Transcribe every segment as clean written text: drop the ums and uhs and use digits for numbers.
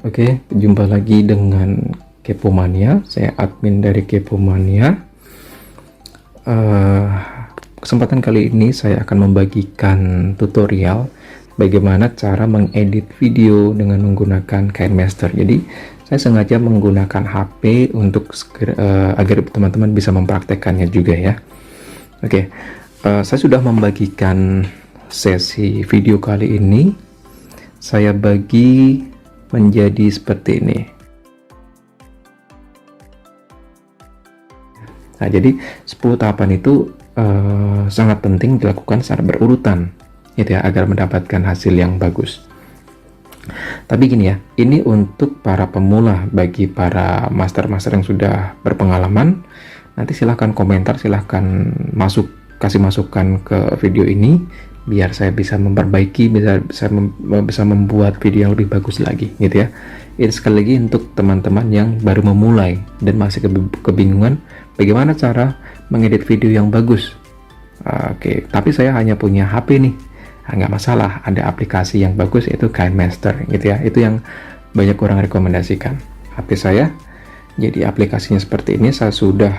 Oke, jumpa lagi dengan Kepomania. Saya admin dari Kepomania. Kesempatan kali ini saya akan membagikan tutorial bagaimana cara mengedit video dengan menggunakan KineMaster. Jadi, saya sengaja menggunakan HP untuk agar teman-teman bisa mempraktekkannya juga ya. Oke, saya sudah membagikan sesi video kali ini. Saya bagi menjadi seperti ini. Nah, jadi 10 tahapan itu sangat penting dilakukan secara berurutan, gitu ya, agar mendapatkan hasil yang bagus. Tapi gini ya, ini untuk para pemula. Bagi para master-master yang sudah berpengalaman, nanti silahkan komentar, silahkan kasih masukan ke video ini, biar saya bisa memperbaiki, bisa membuat video yang lebih bagus lagi, gitu ya. Ini sekali lagi untuk teman-teman yang baru memulai dan masih kebingungan bagaimana cara mengedit video yang bagus. Oke, tapi saya hanya punya HP nih. Nggak masalah, ada aplikasi yang bagus yaitu KineMaster, gitu ya. Itu yang banyak orang rekomendasikan. HP saya, jadi aplikasinya seperti ini. Saya sudah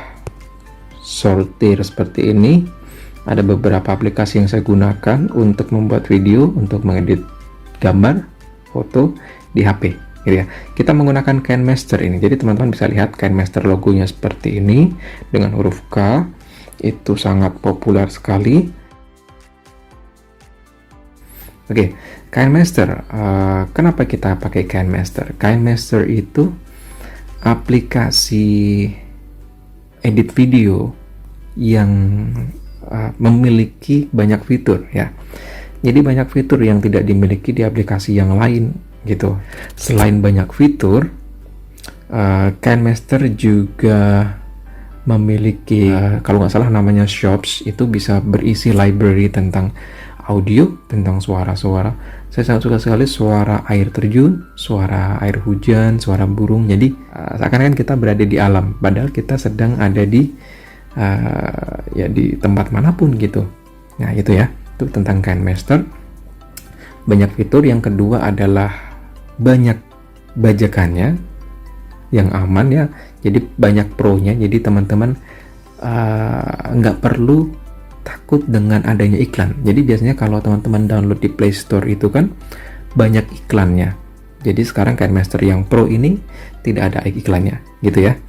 sortir seperti ini. Ada beberapa aplikasi yang saya gunakan untuk membuat video, untuk mengedit gambar, foto di HP, gitu ya. Kita menggunakan KineMaster ini. Jadi teman-teman bisa lihat KineMaster logonya seperti ini dengan huruf K. Itu sangat populer sekali. Oke, KineMaster. Kenapa kita pakai KineMaster? KineMaster itu aplikasi edit video yang memiliki banyak fitur ya. Jadi banyak fitur yang tidak dimiliki di aplikasi yang lain gitu. Selain banyak fitur, KineMaster juga memiliki kalau nggak salah namanya Shops, itu bisa berisi library tentang audio, tentang suara-suara. Saya sangat suka sekali suara air terjun, suara air hujan, suara burung. Jadi seakan-akan kita berada di alam, padahal kita sedang ada di ya di tempat manapun gitu. Nah itu ya, itu tentang KineMaster. Banyak fitur. Yang kedua adalah banyak bajakannya yang aman ya, jadi banyak pro-nya. Jadi teman-teman nggak perlu takut dengan adanya iklan. Jadi biasanya kalau teman-teman download di Play Store itu kan banyak iklannya. Jadi sekarang KineMaster yang pro ini tidak ada iklannya, gitu ya.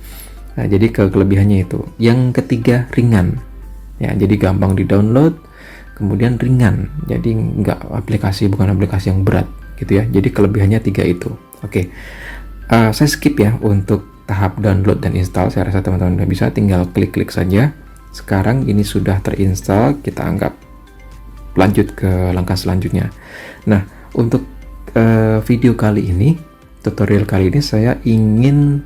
Nah, jadi kelebihannya itu. Yang ketiga, ringan. Ya, jadi gampang di-download, kemudian ringan. Jadi bukan aplikasi yang berat, gitu ya. Jadi kelebihannya 3 itu. Oke. Saya skip ya untuk tahap download dan install. Saya rasa teman-teman udah bisa, tinggal klik-klik saja. Sekarang ini sudah terinstall, kita anggap lanjut ke langkah selanjutnya. Nah, untuk video kali ini, tutorial kali ini saya ingin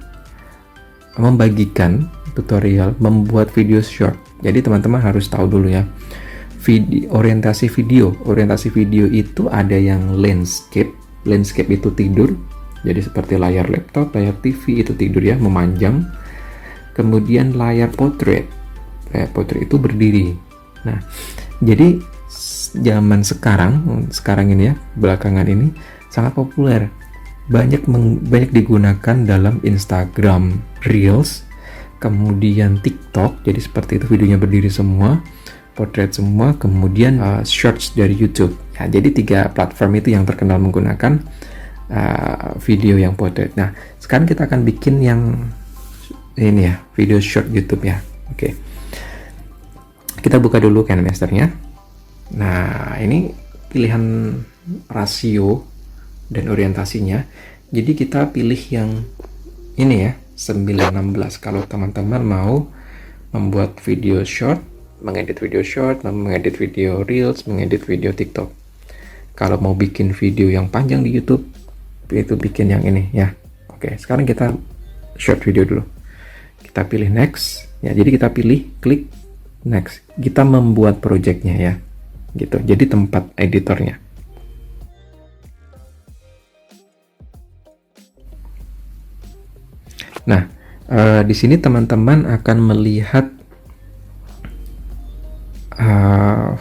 membagikan tutorial membuat video short. Jadi teman-teman harus tahu dulu ya, orientasi video itu ada yang landscape itu tidur, jadi seperti layar laptop, layar TV itu tidur ya, memanjang. Kemudian layar portrait itu berdiri. Nah, jadi zaman sekarang ini ya, belakangan ini sangat populer, banyak digunakan dalam Instagram Reels, kemudian TikTok. Jadi seperti itu, videonya berdiri semua, portrait semua, kemudian Shorts dari YouTube. Ya, jadi 3 platform itu yang terkenal menggunakan video yang portrait. Nah, sekarang kita akan bikin yang ini ya, video short YouTube ya. Oke. Kita buka dulu KineMaster-nya. Nah, ini pilihan rasio dan orientasinya. Jadi kita pilih yang ini ya, 9:16 kalau teman-teman mau membuat video short, mengedit video short, mengedit video reels, mengedit video TikTok. Kalau mau bikin video yang panjang di YouTube, itu bikin yang ini ya. Oke, sekarang kita short video dulu. Kita pilih next ya. Jadi kita pilih klik next. Kita membuat projectnya ya, gitu. Jadi tempat editornya. Nah, di sini teman-teman akan melihat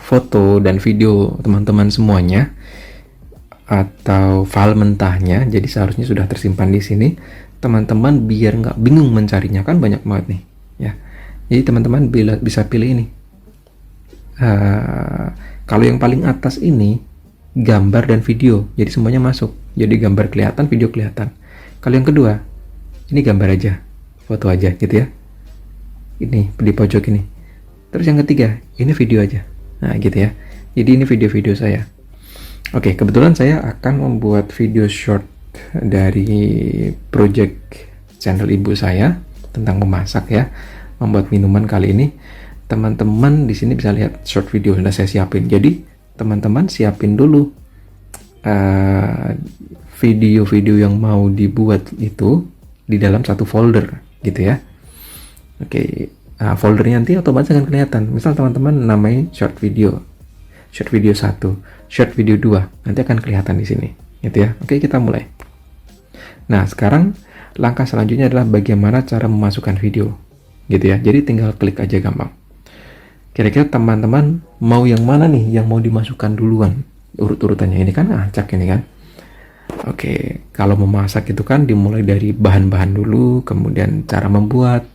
foto dan video teman-teman semuanya. atau file mentahnya, jadi seharusnya sudah tersimpan di sini. Teman-teman biar nggak bingung mencarinya, kan banyak banget nih ya. Jadi teman-teman bisa pilih ini. Kalau yang paling atas ini gambar dan video, jadi semuanya masuk. Jadi gambar kelihatan, video kelihatan. Kalau yang kedua, ini gambar aja, foto aja gitu ya. Ini di pojok ini. Terus yang ketiga, ini video aja. Nah gitu ya. Jadi ini video-video saya. Oke, kebetulan saya akan membuat video short dari project channel ibu saya tentang memasak ya, membuat minuman kali ini. Teman-teman di sini bisa lihat short video sudah saya siapin. Jadi teman-teman siapin dulu video-video yang mau dibuat itu di dalam satu folder gitu ya. Oke, foldernya nanti otomatis akan kelihatan. Misal teman-teman namai short video 1, short video 2, nanti akan kelihatan di sini gitu ya. Oke, kita mulai. Nah, sekarang langkah selanjutnya adalah bagaimana cara memasukkan video gitu ya. Jadi tinggal klik aja, gampang. Kira-kira teman-teman mau yang mana nih yang mau dimasukkan duluan? Urut-urutannya ini kan acak ini kan. Oke, kalau memasak itu kan dimulai dari bahan-bahan dulu, kemudian cara membuat,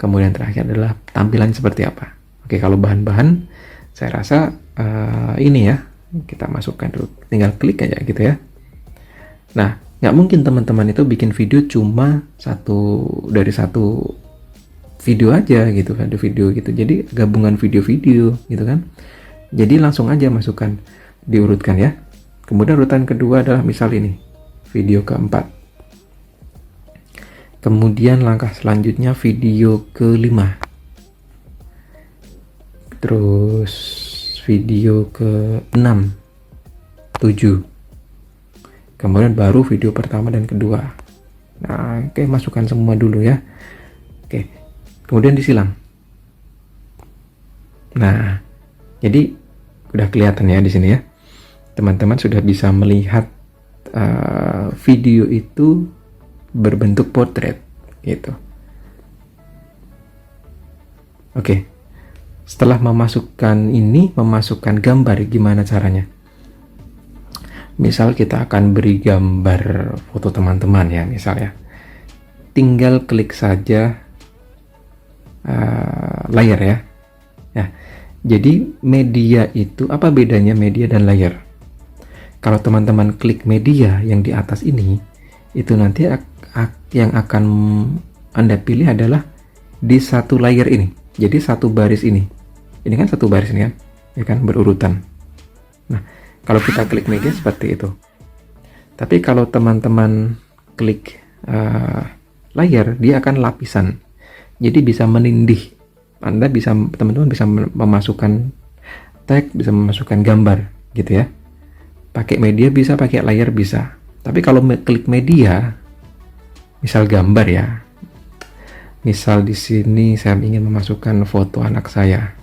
kemudian terakhir adalah tampilannya seperti apa. Oke, kalau bahan-bahan saya rasa ini ya, kita masukkan dulu. Tinggal klik aja gitu ya. Nah, nggak mungkin teman-teman itu bikin video cuma satu video aja gitu kan, ada video gitu. Jadi gabungan video-video gitu kan. Jadi langsung aja masukkan, diurutkan ya. Kemudian urutan kedua adalah misal ini, video keempat. Kemudian langkah selanjutnya video kelima. Terus video ke-6, 7. Kemudian baru video pertama dan kedua. Nah, oke, masukkan semua dulu ya. Oke. Kemudian disilang. Nah, jadi udah kelihatan ya di sini ya. Teman-teman sudah bisa melihat video itu berbentuk portrait gitu. Oke. Setelah memasukkan gambar, gimana caranya? Misal kita akan beri gambar foto teman-teman ya, misalnya. Tinggal klik saja layar ya. Ya. Jadi media itu, apa bedanya media dan layar? Kalau teman-teman klik media yang di atas ini, itu nanti yang akan Anda pilih adalah di satu layar ini. Jadi satu baris ini. Ini kan satu baris ini kan, ya kan, berurutan. Nah, kalau kita klik media seperti itu. Tapi kalau teman-teman klik layar, dia akan lapisan. Jadi bisa menindih. Teman-teman bisa memasukkan tag, bisa memasukkan gambar gitu ya. Pakai media bisa, pakai layar bisa. Tapi kalau klik media, misal gambar ya. Misal di sini saya ingin memasukkan foto anak saya.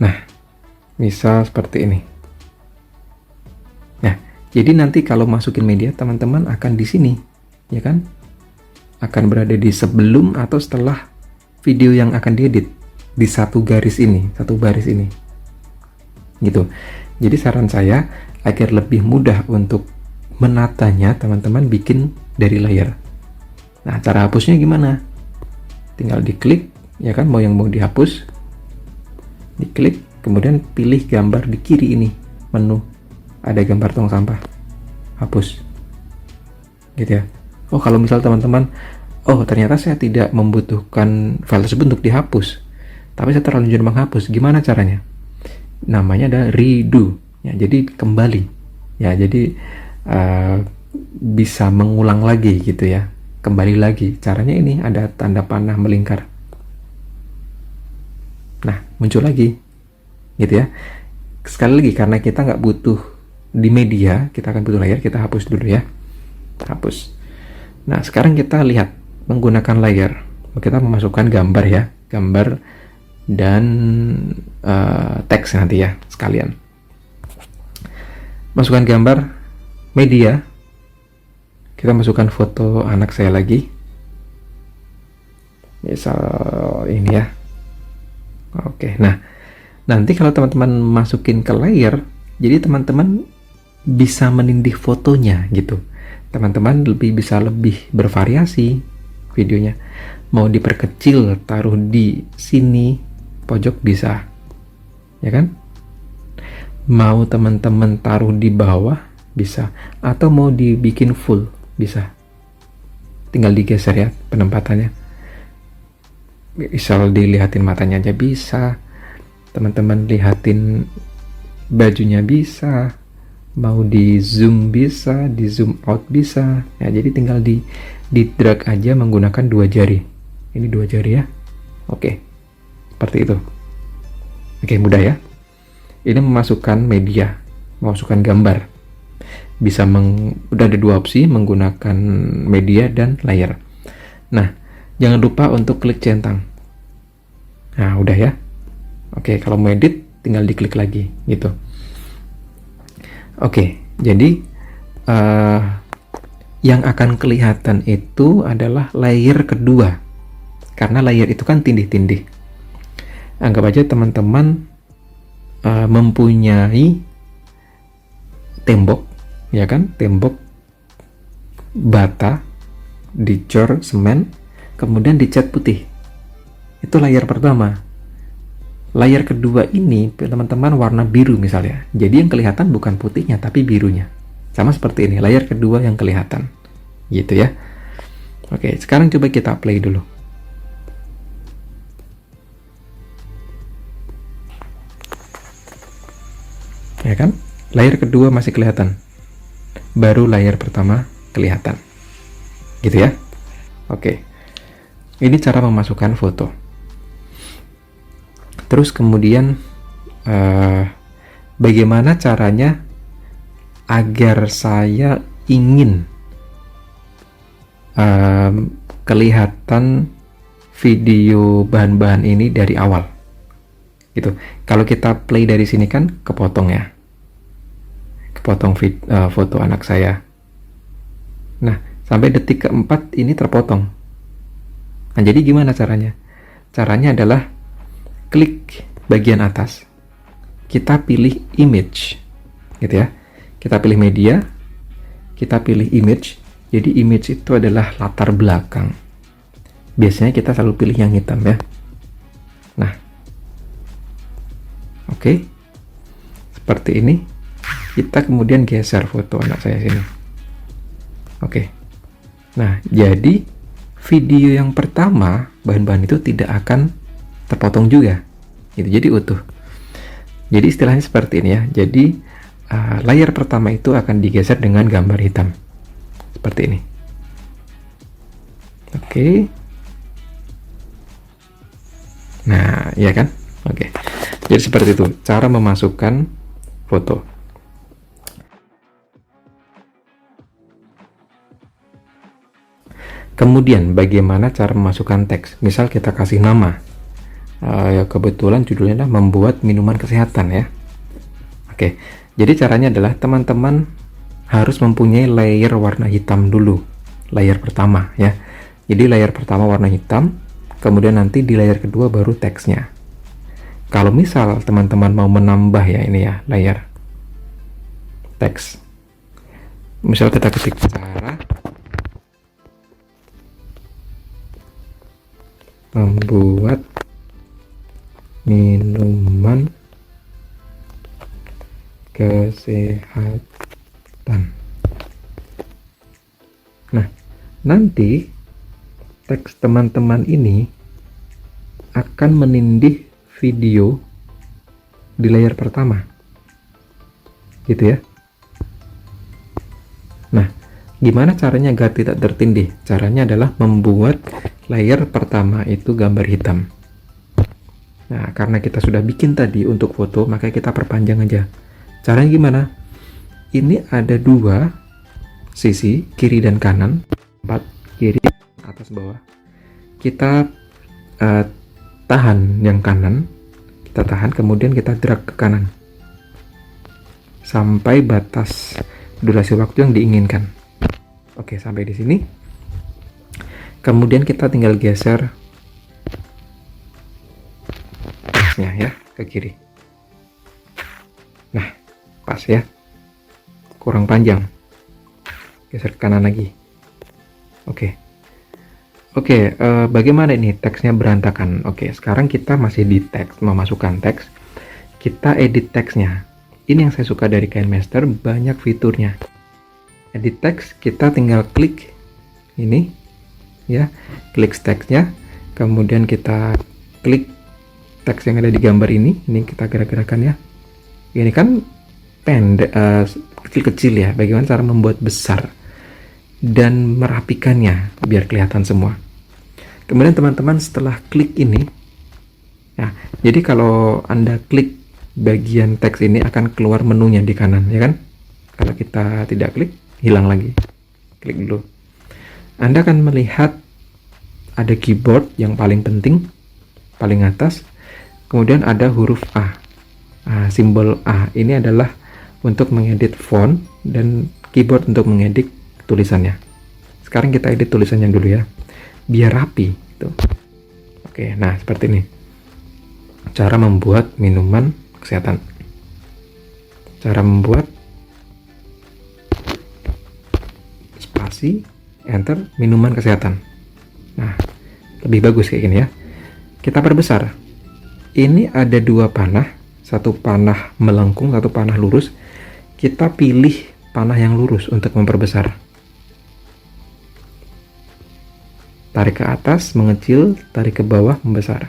Nah, misal seperti ini. Nah, jadi nanti kalau masukin media, teman-teman akan di sini, ya kan? Akan berada di sebelum atau setelah video yang akan diedit, di satu baris ini. Gitu. Jadi saran saya, agar lebih mudah untuk menatanya, teman-teman bikin dari layar. Nah, cara hapusnya gimana? Tinggal diklik, ya kan, mau dihapus. Diklik, kemudian pilih gambar di kiri ini, menu. Ada gambar tong sampah. Hapus. Gitu ya. Oh, kalau misal teman-teman, ternyata saya tidak membutuhkan file tersebut untuk dihapus, tapi saya terlanjur menghapus. Gimana caranya? Namanya adalah redo. Ya, jadi kembali. Ya, jadi bisa mengulang lagi gitu ya. Kembali lagi. Caranya ini ada tanda panah melingkar. Nah, muncul lagi. Gitu ya. Sekali lagi, karena kita nggak butuh di media, kita akan butuh layar, kita hapus dulu ya. Hapus. Nah, sekarang kita lihat menggunakan layar. Kita memasukkan gambar ya, gambar dan teks nanti ya sekalian. Masukkan gambar, media. Kita masukkan foto anak saya lagi. Misal ini ya. Oke, nah Nanti kalau teman-teman masukin ke layer, jadi teman-teman bisa menindih fotonya gitu. Teman-teman bisa lebih bervariasi videonya. Mau diperkecil, taruh di sini pojok bisa, ya kan? Mau teman-teman taruh di bawah bisa, atau mau dibikin full bisa. Tinggal digeser ya penempatannya. Misal dilihatin matanya aja bisa, teman-teman lihatin bajunya bisa, mau di zoom bisa, di zoom out bisa ya. Jadi tinggal di drag aja menggunakan 2 jari. Ini 2 jari ya. Oke, seperti itu. Oke, mudah ya. Ini memasukkan media, memasukkan gambar. Bisa udah ada 2 opsi, menggunakan media dan layer. Nah, jangan lupa untuk klik centang. Nah, udah ya. Oke, kalau mau edit tinggal diklik lagi gitu. Oke, jadi yang akan kelihatan itu adalah layer kedua, karena layer itu kan tindih-tindih. Anggap aja teman-teman mempunyai tembok, ya kan, tembok bata dicor semen, kemudian dicat putih. Itu layer pertama. Layer kedua ini teman-teman warna biru misalnya, jadi yang kelihatan bukan putihnya tapi birunya. Sama seperti ini, layer kedua yang kelihatan gitu ya. Oke, sekarang coba kita play dulu. Ya kan, layer kedua masih kelihatan, baru layer pertama kelihatan gitu ya. Oke, ini cara memasukkan foto. Terus kemudian bagaimana caranya agar saya ingin kelihatan video bahan-bahan ini dari awal gitu. Kalau kita play dari sini kan kepotong ya, kepotong foto anak saya. Nah, sampai detik keempat ini terpotong. Nah, jadi gimana caranya? Caranya adalah klik bagian atas, kita pilih image gitu ya, kita pilih media, kita pilih image. Jadi image itu adalah latar belakang, biasanya kita selalu pilih yang hitam ya. Nah, oke, seperti ini. Kita kemudian geser foto anak saya sini. Oke, nah jadi video yang pertama bahan-bahan itu tidak akan terpotong juga gitu, jadi utuh. Jadi istilahnya seperti ini ya. Jadi layar pertama itu akan digeser dengan gambar hitam seperti ini. Oke, nah ya kan. Oke, jadi seperti itu cara memasukkan foto. Kemudian bagaimana cara memasukkan teks? Misal kita kasih nama, ya kebetulan judulnya adalah membuat minuman kesehatan ya. Oke, jadi caranya adalah teman-teman harus mempunyai layer warna hitam dulu, layer pertama ya. Jadi layer pertama warna hitam, kemudian nanti di layer kedua baru teksnya. Kalau misal teman-teman mau menambah ya ini ya, layer teks, misal kita ketik cara membuat minuman kesehatan. Nah, nanti teks teman-teman ini akan menindih video di layar pertama gitu ya. Nah, gimana caranya agar tidak tertindih? Caranya adalah membuat layar pertama itu gambar hitam. Nah, karena kita sudah bikin tadi untuk foto, maka kita perpanjang aja. Caranya gimana? Ini ada 2 sisi, kiri dan kanan, 4, kiri, atas, bawah. Kita tahan yang kanan, kita tahan, kemudian kita drag ke kanan sampai batas durasi waktu yang diinginkan. Oke, sampai di sini. Kemudian kita tinggal geser teksnya ya ke kiri. Nah, pas ya. Kurang panjang. Geser ke kanan lagi. Oke. Bagaimana ini teksnya berantakan? Oke, sekarang kita masih di teks, memasukkan teks. Kita edit teksnya. Ini yang saya suka dari KineMaster, banyak fiturnya. Edit teks, kita tinggal klik ini, ya, klik teksnya, kemudian kita klik teks yang ada di gambar ini kita gerak-gerakan ya. Ini kan pendek, kecil-kecil ya. Bagaimana cara membuat besar dan merapikannya biar kelihatan semua. Kemudian teman-teman setelah klik ini, ya, jadi kalau Anda klik bagian teks ini akan keluar menunya di kanan, ya kan? Kalau kita tidak klik, hilang lagi. Klik dulu. Anda akan melihat ada keyboard yang paling penting, paling atas. Kemudian ada huruf A. Simbol A ini adalah untuk mengedit font dan keyboard untuk mengedit tulisannya. Sekarang kita edit tulisannya dulu ya, biar rapi gitu. Oke, nah seperti ini cara membuat minuman kesehatan. Cara membuat spasi enter minuman kesehatan. Nah, lebih bagus kayak gini ya. Kita perbesar. Ini ada dua panah, satu panah melengkung, satu panah lurus. Kita pilih panah yang lurus untuk memperbesar. Tarik ke atas, mengecil, tarik ke bawah, membesar.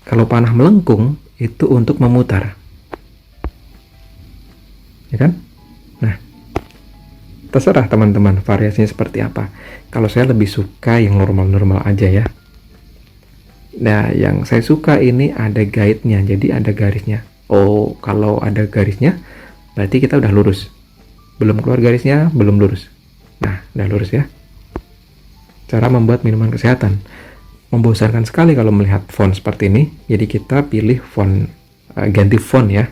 Kalau panah melengkung, itu untuk memutar. Ya kan? Nah, terserah teman-teman variasinya seperti apa. Kalau saya lebih suka yang normal-normal aja ya. Nah, yang saya suka ini ada guide-nya, jadi ada garisnya. Oh, kalau ada garisnya, berarti kita udah lurus. Belum keluar garisnya, belum lurus. Nah, udah lurus ya. Cara membuat minuman kesehatan. Membosankan sekali kalau melihat font seperti ini. Jadi kita pilih font, ganti font ya,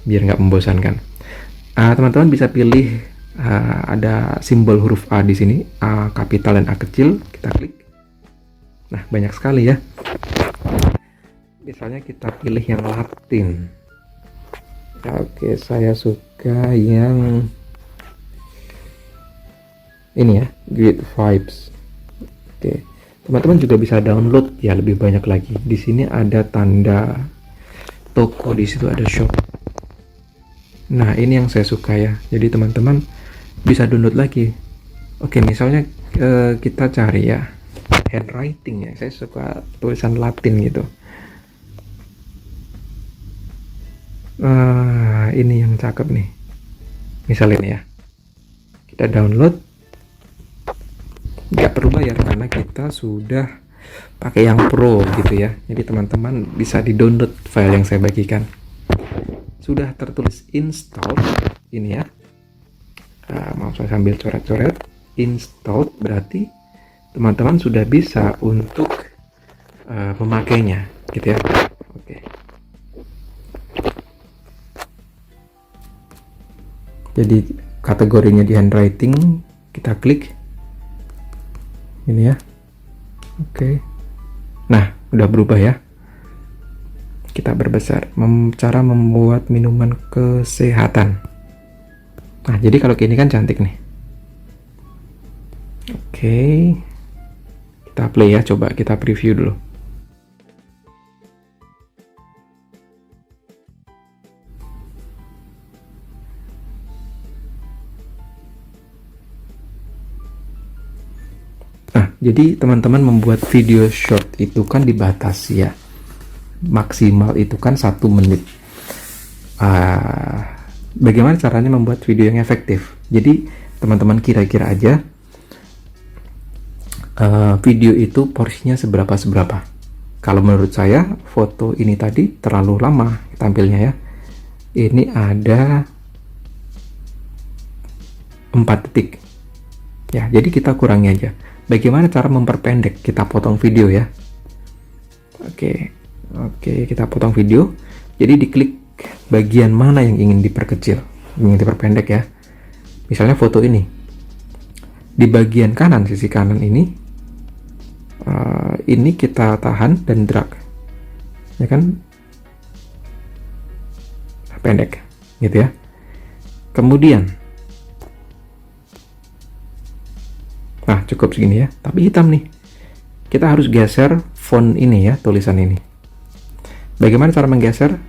biar nggak membosankan. Teman-teman bisa pilih ada simbol huruf A di sini, A kapital dan A kecil. Kita klik. Nah, banyak sekali ya. Misalnya kita pilih yang Latin. Oke, saya suka yang ini ya, Good Vibes. Oke, teman-teman juga bisa download ya lebih banyak lagi. Di sini ada tanda toko, di situ ada shop. Nah, ini yang saya suka ya. Jadi teman-teman bisa download lagi. Oke, misalnya kita cari ya handwriting ya. Saya suka tulisan Latin gitu. Ini yang cakep nih. Misalnya ini ya. Kita download. Nggak perlu bayar karena kita sudah pakai yang pro gitu ya. Jadi teman-teman bisa di-download file yang saya bagikan. Sudah tertulis install ini ya. Maaf, saya sambil coret-coret. Install berarti teman-teman sudah bisa untuk memakainya gitu ya. Oke. Jadi kategorinya di handwriting, kita klik ini ya. Oke. Nah, udah berubah ya. Kita berbesar. Cara membuat minuman kesehatan. Nah, jadi kalau gini kan cantik nih. Oke. Kita play ya, coba kita preview dulu. Nah, jadi teman-teman membuat video short itu kan dibatasi ya. Maksimal itu kan 1 menit. Bagaimana caranya membuat video yang efektif? Jadi teman-teman kira-kira aja video itu porsinya seberapa. Kalau menurut saya foto ini tadi terlalu lama tampilnya ya. Ini ada 4 detik ya, jadi kita kurangi aja. Bagaimana cara memperpendek? Kita potong video ya. Oke, kita potong video. Jadi diklik bagian mana yang ingin diperkecil, ingin diperpendek ya. Misalnya foto ini. Di bagian kanan, sisi kanan ini kita tahan dan drag. Ya kan? perpendek, gitu ya. Kemudian, nah cukup segini ya, tapi hitam nih. Kita harus geser font ini ya, tulisan ini. Bagaimana cara menggeser?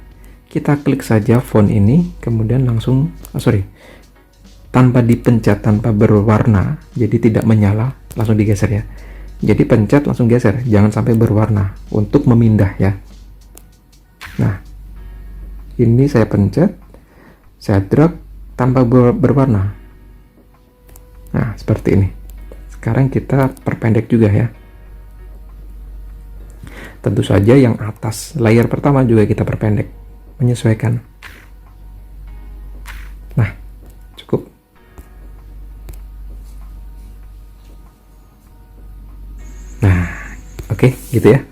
Kita klik saja font ini, kemudian langsung, tanpa dipencet, tanpa berwarna, jadi tidak menyala, langsung digeser ya. Jadi pencet langsung geser, jangan sampai berwarna untuk memindah ya. Nah, ini saya pencet, saya drag tanpa berwarna. Nah, seperti ini. Sekarang kita perpendek juga ya. Tentu saja yang atas layar pertama juga kita perpendek, menyesuaikan. Nah, cukup. Nah, oke, gitu ya.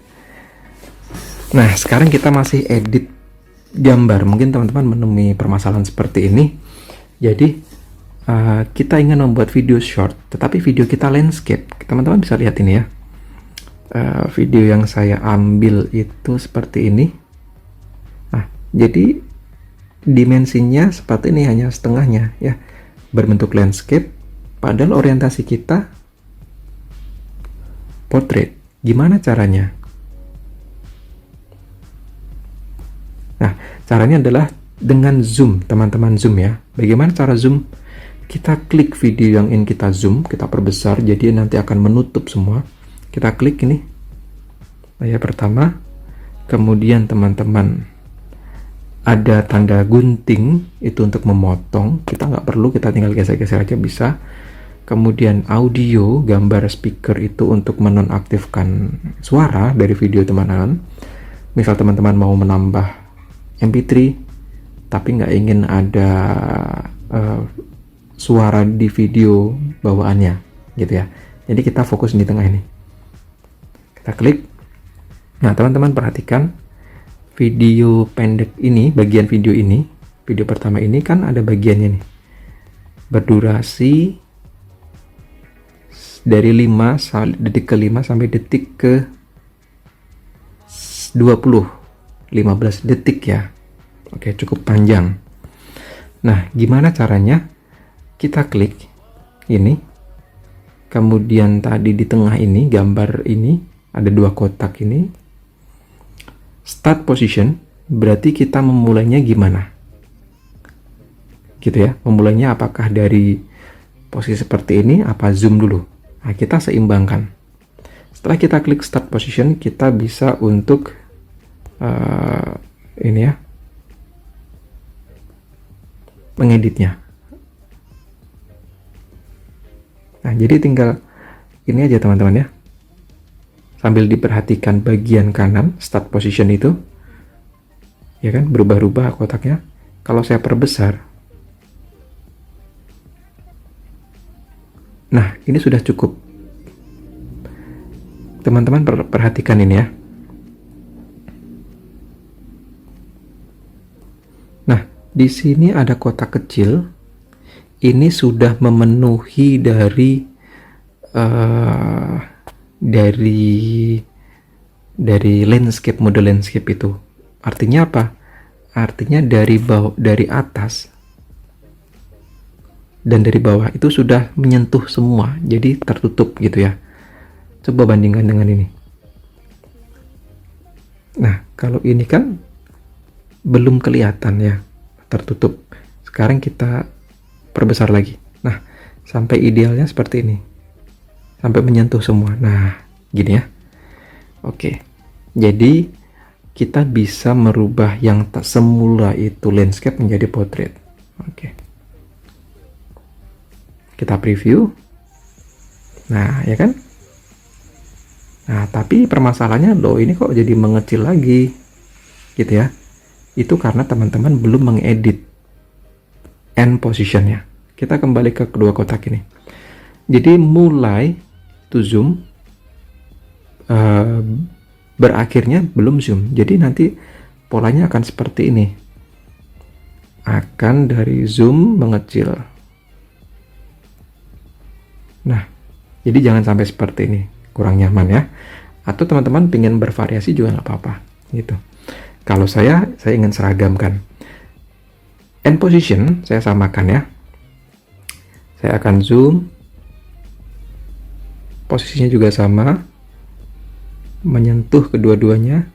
Nah, sekarang kita masih edit gambar. Mungkin teman-teman menemui permasalahan seperti ini. Jadi, kita ingin membuat video short, tetapi video kita landscape. Teman-teman bisa lihat ini ya. Video yang saya ambil itu seperti ini. Nah, jadi dimensinya seperti ini, hanya setengahnya ya, berbentuk landscape. Padahal orientasi kita portrait. Gimana caranya? Nah, caranya adalah dengan zoom, teman-teman, zoom ya. Bagaimana cara zoom? Kita klik video yang ingin kita zoom, kita perbesar, jadi nanti akan menutup semua. Kita klik ini, layar pertama, kemudian teman-teman ada tanda gunting, itu untuk memotong. Kita nggak perlu, kita tinggal geser-geser aja bisa. Kemudian audio, gambar speaker itu untuk menonaktifkan suara dari video teman-teman. Misal teman-teman mau menambah MP3, tapi nggak ingin ada suara di video bawaannya, gitu ya. Jadi kita fokus di tengah ini. Kita klik. Nah, teman-teman perhatikan video pendek ini, bagian video ini, video pertama ini kan ada bagiannya nih. Berdurasi dari 5 detik ke 5 sampai detik ke 20, 15 detik ya. Oke, cukup panjang. Nah, gimana caranya? Kita klik ini, kemudian tadi di tengah ini, gambar ini, ada 2 kotak ini, start position, berarti kita memulainya gimana? Gitu ya, memulainya apakah dari posisi seperti ini, apa zoom dulu? Nah, kita seimbangkan. Setelah kita klik start position, kita bisa untuk ini ya, mengeditnya. Nah, jadi tinggal ini aja teman-teman ya. Sambil diperhatikan bagian kanan, start position itu. Ya kan, berubah-ubah kotaknya. Kalau saya perbesar. Nah, ini sudah cukup. Teman-teman perhatikan ini ya. Nah, di sini ada kotak kecil. Ini sudah memenuhi dari landscape, mode landscape itu. Artinya apa? Artinya dari atas dan dari bawah itu sudah menyentuh semua, jadi tertutup gitu ya. Coba bandingkan dengan ini. Nah, kalau ini kan belum kelihatan ya, tertutup. Sekarang kita perbesar lagi. Nah, sampai idealnya seperti ini. Sampai menyentuh semua. Nah, gini ya. Oke. Jadi, kita bisa merubah yang tak semula itu landscape menjadi portrait. Oke. Kita preview. Nah, ya kan? Nah, tapi permasalahannya loh, ini kok jadi mengecil lagi. Gitu ya. Itu karena teman-teman belum mengedit end positionnya. Kita kembali ke kedua kotak ini. Jadi mulai to zoom, berakhirnya belum zoom. Jadi nanti polanya akan seperti ini. Akan dari zoom mengecil. Nah, jadi jangan sampai seperti ini, kurang nyaman ya. Atau teman-teman pengen bervariasi juga nggak apa-apa gitu. Kalau saya ingin seragamkan. End position saya samakan ya. Saya akan zoom. Posisinya juga sama. Menyentuh kedua-duanya.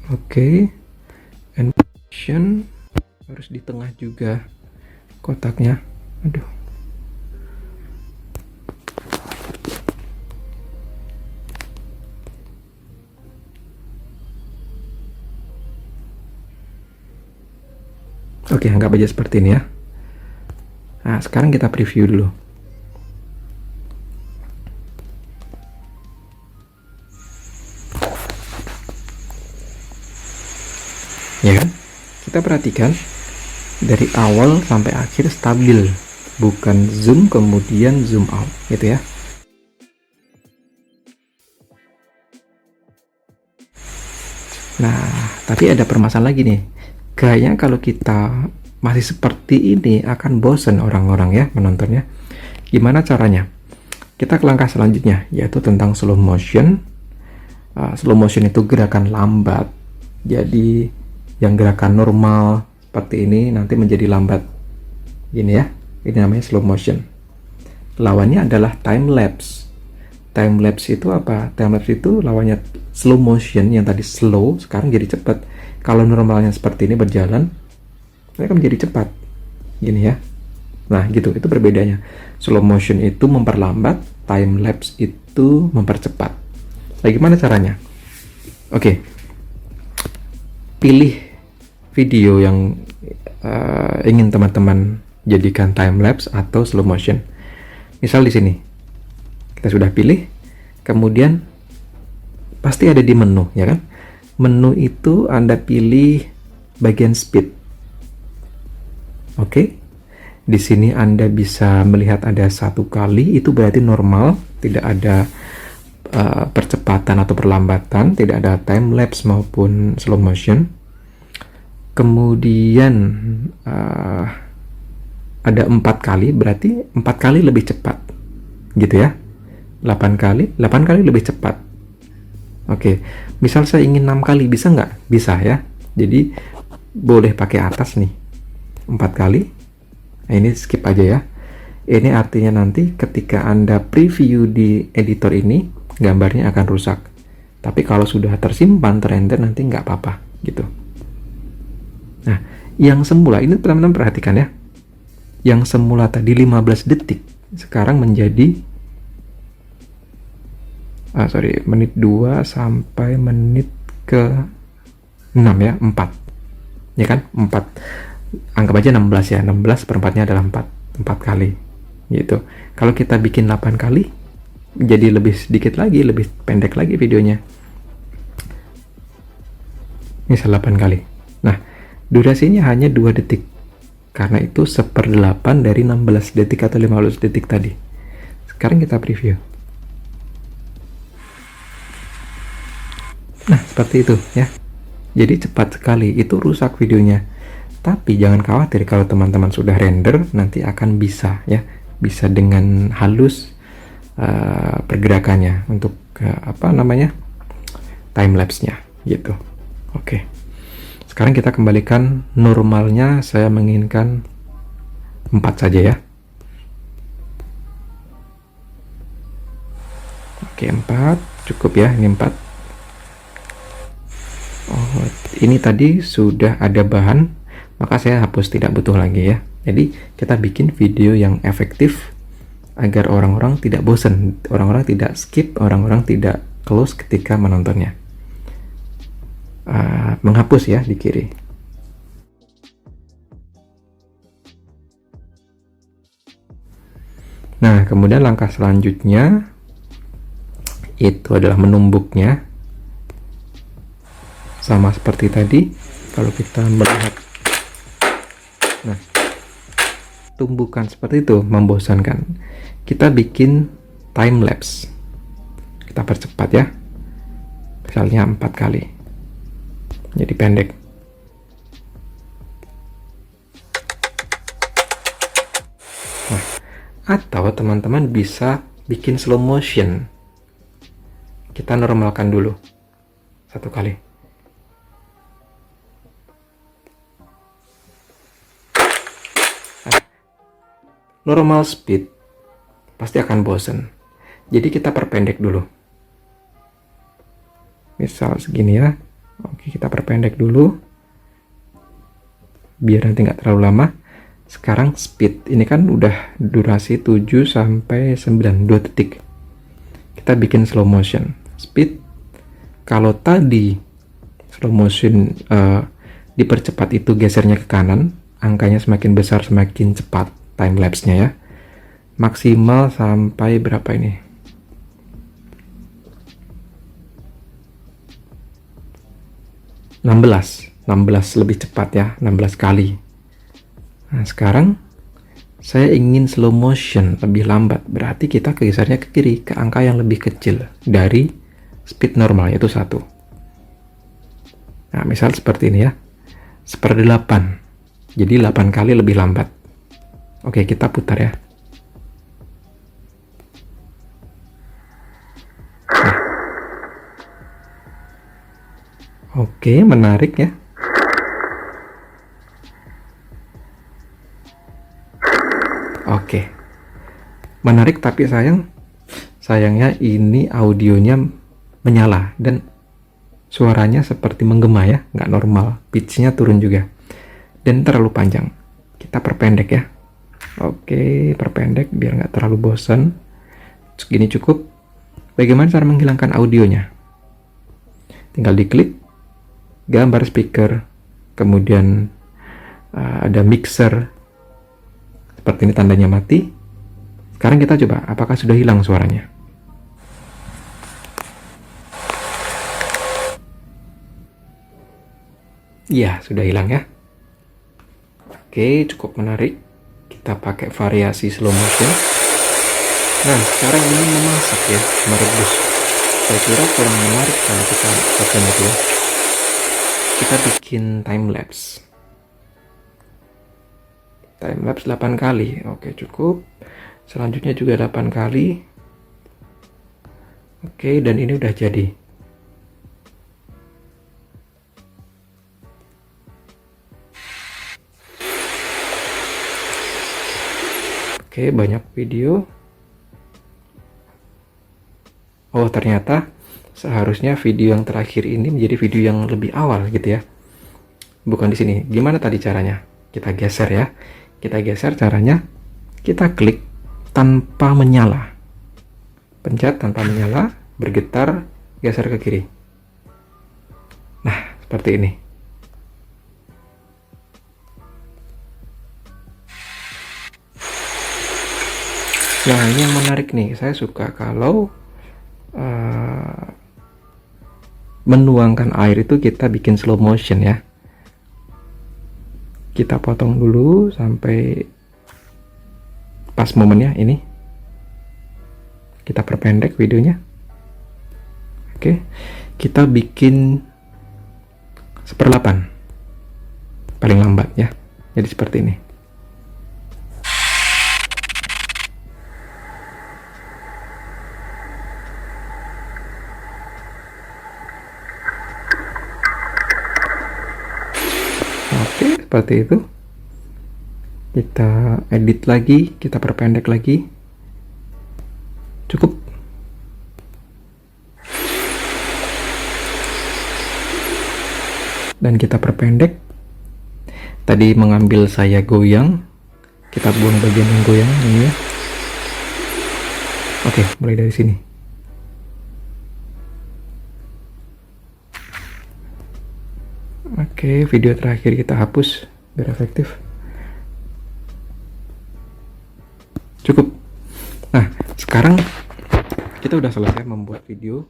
Oke, end position harus di tengah juga kotaknya. Aduh. Oke, anggap aja seperti ini ya. Nah, sekarang kita preview dulu. Ya kan? Kita perhatikan dari awal sampai akhir stabil, bukan zoom kemudian zoom out gitu ya. Nah, tapi ada permasalahan lagi nih. Kayaknya kalau kita masih seperti ini akan bosen orang-orang ya menontonnya. Gimana caranya? Kita ke langkah selanjutnya, yaitu tentang slow motion. Slow motion itu gerakan lambat. Jadi yang gerakan normal seperti ini nanti menjadi lambat. Gini ya, ini namanya slow motion. Lawannya adalah time lapse. Time lapse itu apa? Time lapse itu lawannya slow motion, yang tadi slow sekarang jadi cepat. Kalau normalnya seperti ini berjalan, mereka menjadi cepat. Gini ya. Nah, gitu. Itu perbedaannya. Slow motion itu memperlambat, time lapse itu mempercepat. Nah, gimana caranya? Oke. Pilih video yang ingin teman-teman jadikan time lapse atau slow motion. Misal di sini kita sudah pilih, kemudian pasti ada di menu, ya kan? Menu itu Anda pilih bagian speed. Oke. Di sini Anda bisa melihat ada 1 kali, itu berarti normal, tidak ada percepatan atau perlambatan, tidak ada time lapse maupun slow motion. Kemudian ada 4 kali, berarti 4 kali lebih cepat, gitu ya. 8 kali lebih cepat. Oke, misal saya ingin 6 kali, bisa nggak? Bisa ya. Jadi boleh pakai atas nih, 4 kali. Nah, ini skip aja ya. Ini artinya nanti ketika Anda preview di editor ini, gambarnya akan rusak. Tapi kalau sudah tersimpan, terrender, nanti nggak apa-apa, gitu. Nah, yang semula, ini teman-teman perhatikan ya. Yang semula tadi 15 detik, sekarang menjadi menit 2 sampai menit ke 6 ya, 4. Ya kan? 4. Anggap aja 16 ya. 16 per 4-nya adalah 4 kali. Gitu. Kalau kita bikin 8 kali, jadi lebih sedikit lagi, lebih pendek lagi videonya. Misal 8 kali. Nah, durasinya hanya 2 detik. Karena itu 1/8 dari 16 detik atau 15 detik tadi. Sekarang kita preview. Nah, seperti itu ya. Jadi cepat sekali, itu rusak videonya. Tapi jangan khawatir, kalau teman-teman sudah render, nanti akan bisa ya. Bisa dengan halus pergerakannya untuk time lapse-nya gitu. Oke. Sekarang kita kembalikan normalnya, saya menginginkan 4 saja ya. Oke, 4 cukup ya, ini 4. Oh, ini tadi sudah ada bahan, maka saya hapus, tidak butuh lagi ya. Jadi kita bikin video yang efektif agar orang-orang tidak bosan, orang-orang tidak skip, orang-orang tidak close ketika menontonnya. Menghapus ya di kiri. Nah, kemudian langkah selanjutnya itu adalah menumbuknya. Sama seperti tadi, kalau kita melihat, nah, tumbukan seperti itu membosankan. Kita bikin time lapse. Kita percepat ya. Misalnya 4 kali. jadi pendek. Nah, atau teman-teman bisa bikin slow motion. Kita normalkan dulu 1 kali. Nah, normal speed pasti akan bosen. Jadi kita perpendek dulu. Misal segini ya. Oke, kita perpendek dulu. Biar nanti nggak terlalu lama. Sekarang speed. Ini kan udah durasi 7 sampai 9, 2 detik. Kita bikin slow motion. Speed. Kalau tadi slow motion dipercepat itu gesernya ke kanan, angkanya semakin besar semakin cepat time lapse-nya ya. Maksimal sampai berapa ini? 16 lebih cepat ya, 16 kali. Nah, sekarang saya ingin slow motion lebih lambat, berarti kita gesernya ke kiri, ke angka yang lebih kecil dari speed normal, yaitu 1. Nah, misal seperti ini ya, 1/8, jadi 8 kali lebih lambat. Oke, kita putar ya. Nah. Oke, menarik ya. Oke, menarik, tapi sayangnya ini audionya menyala dan suaranya seperti menggema ya, nggak normal, pitch-nya turun juga dan terlalu panjang. Kita perpendek ya. Oke, perpendek biar nggak terlalu bosan. Segini cukup. Bagaimana cara menghilangkan audionya? Tinggal diklik gambar speaker, kemudian ada mixer, seperti ini tandanya mati. Sekarang kita coba apakah sudah hilang suaranya. Iya, sudah hilang ya. Oke, cukup menarik. Kita pakai variasi slow motion. Nah, sekarang ini memasak ya, merebus. Saya kira kurang menarik kalau kita lakukan itu ya. Kita bikin time lapse. Time lapse 8 kali. Oke, cukup. Selanjutnya juga 8 kali. Oke, dan ini udah jadi. Oke, banyak video. Oh, ternyata seharusnya video yang terakhir ini menjadi video yang lebih awal gitu ya. Bukan di sini. Gimana tadi caranya? Kita geser ya. Kita geser caranya. Kita klik tanpa menyala. Pencet tanpa menyala, bergetar, geser ke kiri. Nah, seperti ini. Nah, ini yang menarik nih. Saya suka kalau menuangkan air itu kita bikin slow motion ya. Kita potong dulu sampai pas momennya ini. Kita perpendek videonya. Oke, kita bikin 1/8 paling lambat ya. Jadi seperti ini. Oke, seperti itu. Kita edit lagi, kita perpendek lagi. Cukup. Dan kita perpendek. Tadi mengambil saya goyang. Kita buang bagian yang goyang ini ya. Oke, mulai dari sini. Oke, video terakhir kita hapus biar efektif. Cukup. Nah, sekarang kita udah selesai membuat video.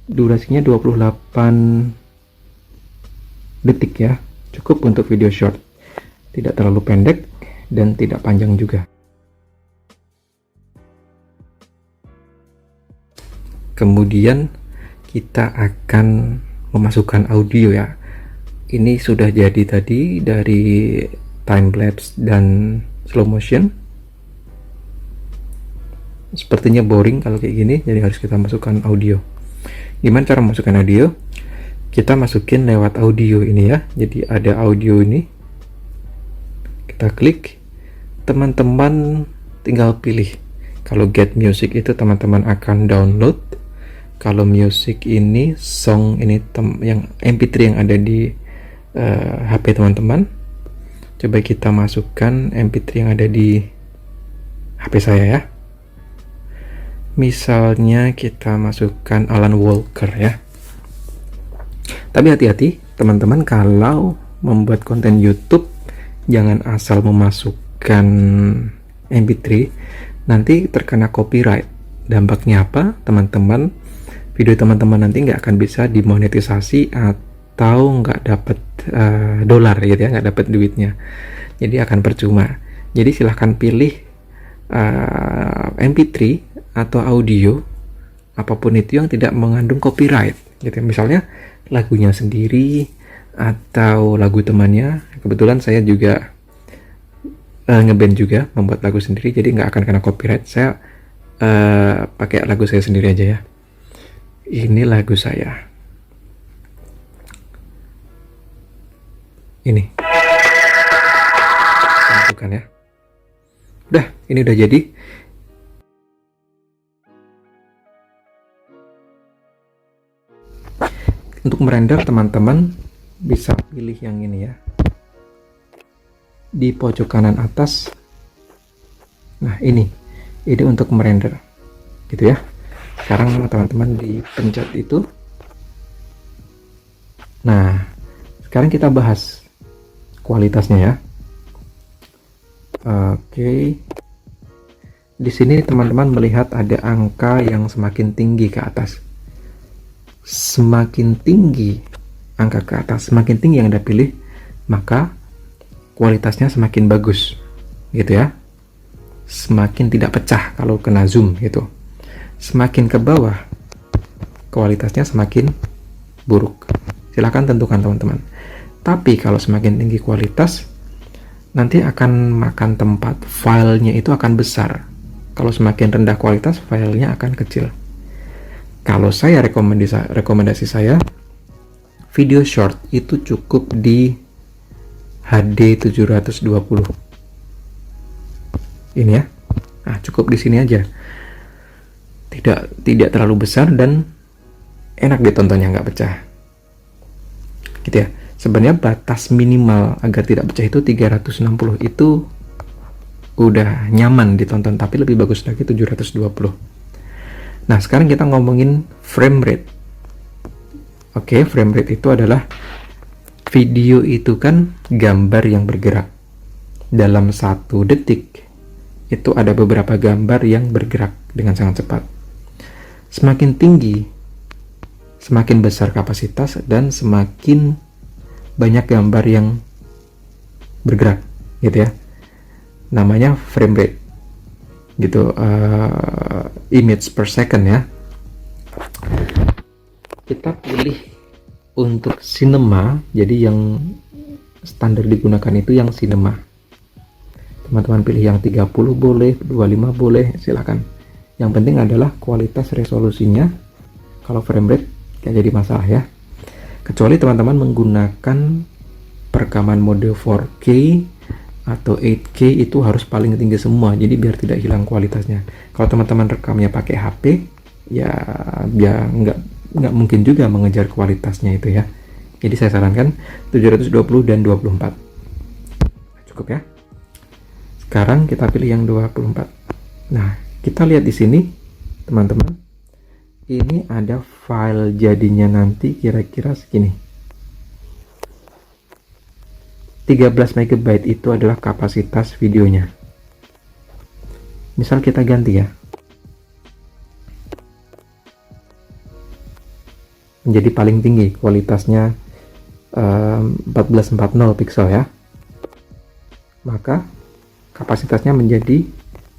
Durasinya 28 detik ya. Cukup untuk video short. Tidak terlalu pendek dan tidak panjang juga. Kemudian kita akan memasukkan audio ya. Ini sudah jadi tadi dari time lapse dan slow motion. Sepertinya boring kalau kayak gini, jadi harus kita masukkan audio. Gimana cara masukkan audio? Kita masukin lewat audio ini ya. Jadi ada audio ini, kita klik, teman-teman tinggal pilih. Kalau get music itu teman-teman akan download. Kalau music ini, song ini yang MP3 yang ada di HP teman-teman. Coba kita masukkan MP3 yang ada di HP saya ya. Misalnya kita masukkan Alan Walker ya. Tapi hati-hati teman-teman, kalau membuat konten YouTube jangan asal memasukkan MP3, nanti terkena copyright. Dampaknya apa teman-teman? Video teman-teman nanti nggak akan bisa dimonetisasi atau nggak dapat dolar gitu ya, nggak dapat duitnya. Jadi akan percuma. Jadi silahkan pilih MP3 atau audio apapun itu yang tidak mengandung copyright gitu. Misalnya lagunya sendiri atau lagu temannya. Kebetulan saya juga ngeband juga, membuat lagu sendiri, jadi nggak akan kena copyright. Saya pakai lagu saya sendiri aja ya. Ini lagu saya, ini masukkan ya. Udah, ini udah jadi. Untuk merender teman-teman bisa pilih yang ini ya, di pojok kanan atas. Nah ini untuk merender gitu ya. Sekarang teman-teman dipencet itu. Nah sekarang kita bahas kualitasnya ya. Oke, di sini teman-teman melihat ada angka yang semakin tinggi ke atas. Semakin tinggi angka ke atas, semakin tinggi yang Anda pilih, maka kualitasnya semakin bagus gitu ya. Semakin tidak pecah kalau kena zoom gitu. Semakin ke bawah kualitasnya semakin buruk. Silahkan tentukan teman-teman. Tapi kalau semakin tinggi kualitas, nanti akan makan tempat, filenya itu akan besar. Kalau semakin rendah kualitas, filenya akan kecil. Kalau saya rekomendasi saya, video short itu cukup di HD 720. Ini ya. Nah, cukup di sini aja. Tidak terlalu besar dan enak ditontonnya, nggak pecah. Gitu ya. Sebenarnya batas minimal agar tidak pecah itu 360. Itu udah nyaman ditonton, tapi lebih bagus lagi 720. Nah, sekarang kita ngomongin frame rate. Oke, frame rate itu adalah video itu kan gambar yang bergerak. Dalam 1 detik, itu ada beberapa gambar yang bergerak dengan sangat cepat. Semakin tinggi, semakin besar kapasitas dan semakin banyak gambar yang bergerak, gitu ya. Namanya frame rate. Gitu, image per second ya. Kita pilih untuk cinema, jadi yang standar digunakan itu yang cinema. Teman-teman pilih yang 30 boleh, 25 boleh, silakan. Yang penting adalah kualitas resolusinya. Kalau frame rate gak jadi masalah ya. Kecuali teman-teman menggunakan perekaman mode 4K atau 8K, itu harus paling tinggi semua, jadi biar tidak hilang kualitasnya. Kalau teman-teman rekamnya pakai HP, ya nggak mungkin juga mengejar kualitasnya itu ya. Jadi saya sarankan 720 dan 24. Cukup ya. Sekarang kita pilih yang 24. Nah, kita lihat di sini, teman-teman. Ini ada file jadinya nanti kira-kira segini. 13 MB itu adalah kapasitas videonya. Misal kita ganti ya, menjadi paling tinggi kualitasnya 1440 pixel ya, maka kapasitasnya menjadi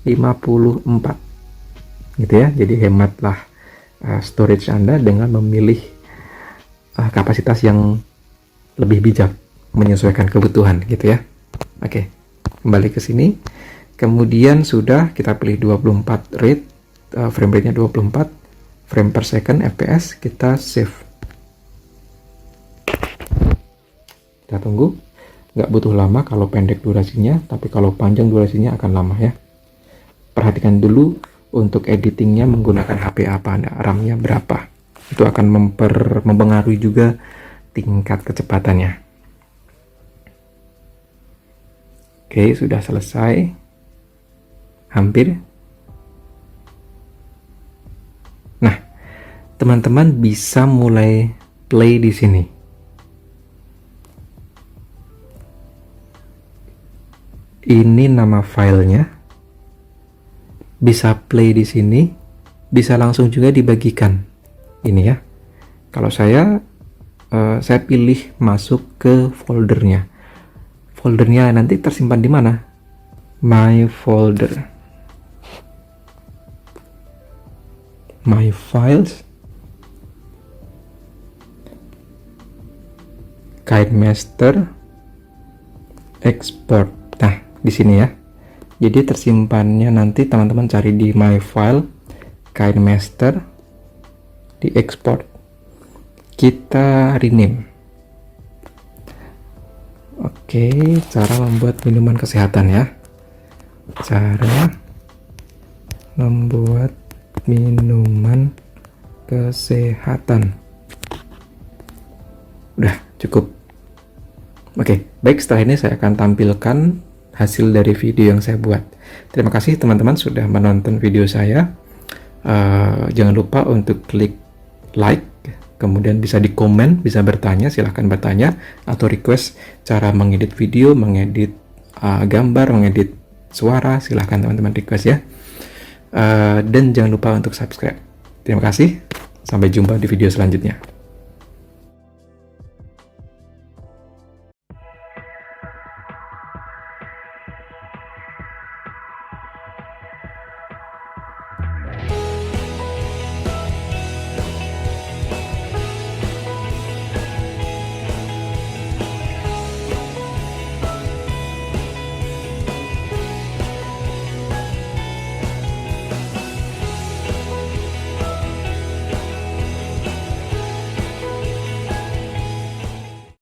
54 gitu ya. Jadi hematlah storage Anda dengan memilih kapasitas yang lebih bijak menyesuaikan kebutuhan gitu ya. Oke, kembali ke sini. Kemudian sudah kita pilih 24 rate, frame rate-nya 24 frame per second fps, kita save. Kita tunggu. Nggak butuh lama kalau pendek durasinya, tapi kalau panjang durasinya akan lama ya. Perhatikan dulu untuk editingnya menggunakan HP apa, RAM-nya berapa. Itu akan mempengaruhi juga tingkat kecepatannya. Oke, sudah selesai. Hampir. Nah, teman-teman bisa mulai play di sini. Ini nama filenya. Bisa play di sini, bisa langsung juga dibagikan. Ini ya. Kalau saya pilih masuk ke foldernya. Foldernya nanti tersimpan di mana? My folder, my files, KineMaster, export. Nah, di sini ya. Jadi tersimpannya nanti teman-teman cari di my file, KineMaster, di export. Kita rename. Oke, cara membuat minuman kesehatan ya. Cara membuat minuman kesehatan. Udah cukup. Oke, baik, setelah ini saya akan tampilkan hasil dari video yang saya buat. Terima kasih teman-teman sudah menonton video saya. Jangan lupa untuk klik like, kemudian bisa di komen, bisa bertanya, silahkan bertanya atau request cara mengedit video, mengedit gambar, mengedit suara, silahkan teman-teman request ya. Dan jangan lupa untuk subscribe. Terima kasih, sampai jumpa di video selanjutnya.